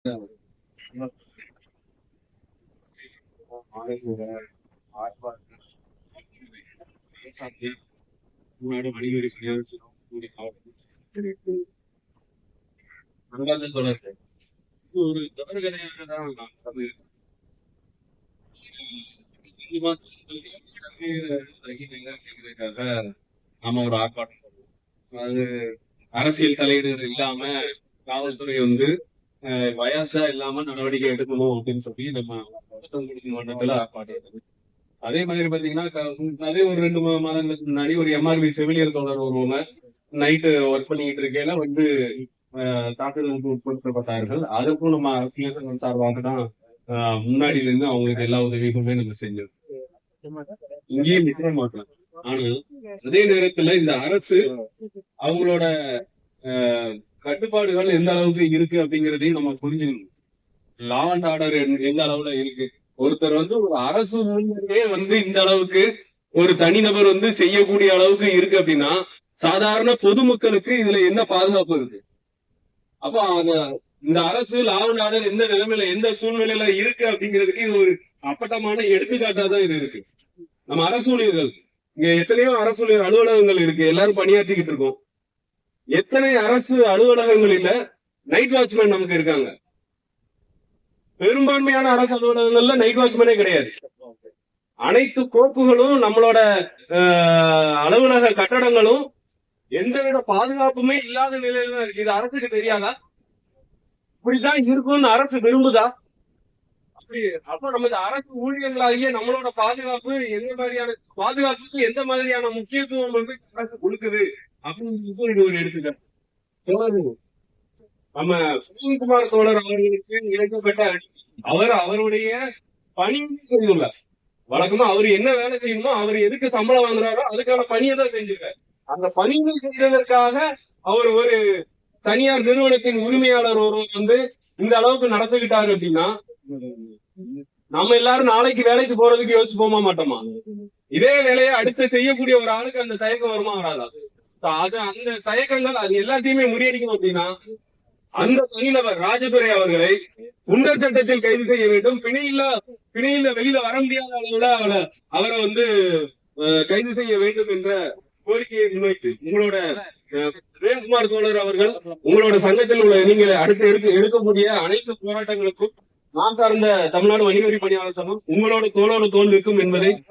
முன்னாடி வணிகவரி அங்கதான் தொடர்ந்து ஒரு தொடர்கதையாக தான் அது நாம ஒரு ஆர்ப்பாட்டம் பண்ணுவோம். அது அரசியல் தலையீடுகள் இல்லாம காவல்துறை வந்து வயசா இல்லாம நடவடிக்கை எடுக்கணும் அப்படின்னு சொல்லி நம்ம மன்றத்துல ஆர்ப்பாட்டம். அதே மாதிரி பாத்தீங்கன்னா அதே ஒரு 2 மாதங்களுக்கு முன்னாடி ஒரு எம்ஆர்பி செவிலியர் தோழர் ஒருவங்க நைட்டு ஒர்க் பண்ணிக்கிட்டு இருக்கையில வந்து தாக்குதலுக்கு உட்படுத்தப்பட்டார்கள். அதுக்கும் நம்ம அரசியல் சார்பாக தான் முன்னாடில இருந்து அவங்களுக்கு எல்லா உதவிகளுமே நம்ம செஞ்சோம். இங்கேயும் நிச்சயம் மாட்டலாம். ஆனா அதே நேரத்துல இந்த அரசு அவங்களோட கட்டுப்பாடுகள் எந்த அளவுக்கு இருக்கு அப்படிங்கறதையும் நம்ம புரிஞ்சுக்கணும். லா அண்ட் ஆர்டர் எந்த அளவுல இருக்கு. ஒருத்தர் வந்து ஒரு அரசு ஊழியரே வந்து இந்த அளவுக்கு ஒரு தனிநபர் வந்து செய்யக்கூடிய அளவுக்கு இருக்கு அப்படின்னா சாதாரண பொதுமக்களுக்கு இதுல என்ன பாதுகாப்பு இருக்கு? அப்ப இந்த அரசு லா அண்ட் ஆர்டர் எந்த நிலைமையில எந்த சூழ்நிலையில இருக்கு அப்படிங்கிறதுக்கு இது ஒரு அப்பட்டமான எடுத்துக்காட்டா தான் இது இருக்கு. நம்ம அரசு ஊழியர்கள் இங்க எத்தனையோ அரசு ஊழியர் அலுவலகங்கள் இருக்கு, எல்லாரும் பணியாற்றிக்கிட்டு இருக்கோம். எத்தனை அரசு அலுவலகங்களில நைட் வாட்ச்மேன் நமக்கு இருக்காங்க. பெரும்பான்மையான அரசு அலுவலகங்கள்ல நைட் வாட்ச்மேனே கிடையாது. அனைத்து கோப்புகளும் நம்மளோட அலுவலக கட்டடங்களும் எந்தவித பாதுகாப்புமே இல்லாத நிலையில தான் இருக்கு. இது அரசுக்கு தெரியாதா? இப்படிதான் இருக்கும்னு அரசு விரும்புதா? அப்படி அப்ப நமது அரசு ஊழியர்களாகிய நம்மளோட பாதுகாப்பு எந்த மாதிரியான பாதுகாப்புக்கு எந்த மாதிரியான முக்கியத்துவம் வந்து அரசு கொடுக்குது அப்படின்னு இது ஒரு எடுத்துக்காட்டு. நம்ம சுனில்குமார் தோழர் அவர்களுக்கு இழைக்கப்பட்ட அவருடைய பணியை செய்துள்ளார். வழக்கமா அவர் என்ன வேலை செய்யணுமோ அவர் எதுக்கு சம்பளம் வாங்குறாரோ அதுக்கான பணியை தான் செஞ்சிருக்காரு. அந்த பணியை செய்ததற்காக அவர் ஒரு தனியார் நிறுவனத்தின் உரிமையாளர் ஒருவர் வந்து இந்த அளவுக்கு நடந்துகிட்டாரு அப்படின்னா நம்ம எல்லாரும் நாளைக்கு வேலைக்கு போறதுக்கு யோசிச்சு போக மாட்டோமா? இதே வேலையை அடுத்து செய்யக்கூடிய ஒரு ஆளுக்கு அந்த தயக்கம் வருமா வராதா? அது அந்த தயக்கங்கள் அது எல்லாத்தையுமே முறியடிக்கணும் அப்படின்னா அந்த தனிநபர் ராஜதுரை அவர்களை குண்டர் சட்டத்தில் கைது செய்ய வேண்டும். பிணையில வெளியில வர முடியாத அளவுல அவரை வந்து கைது செய்ய வேண்டும் என்ற கோரிக்கையை முன்வைத்து உங்களோட பிரேம்குமார் தோழர் அவர்கள் உங்களோட சங்கத்தில் உள்ள நீங்கள் அடுத்து எடுக்கக்கூடிய அனைத்து போராட்டங்களுக்கும் நான் சார்ந்த தமிழ்நாடு வணிகவரி பணியாளர் சங்கம் உங்களோட தோளோடு தோல் நிற்கும் என்பதை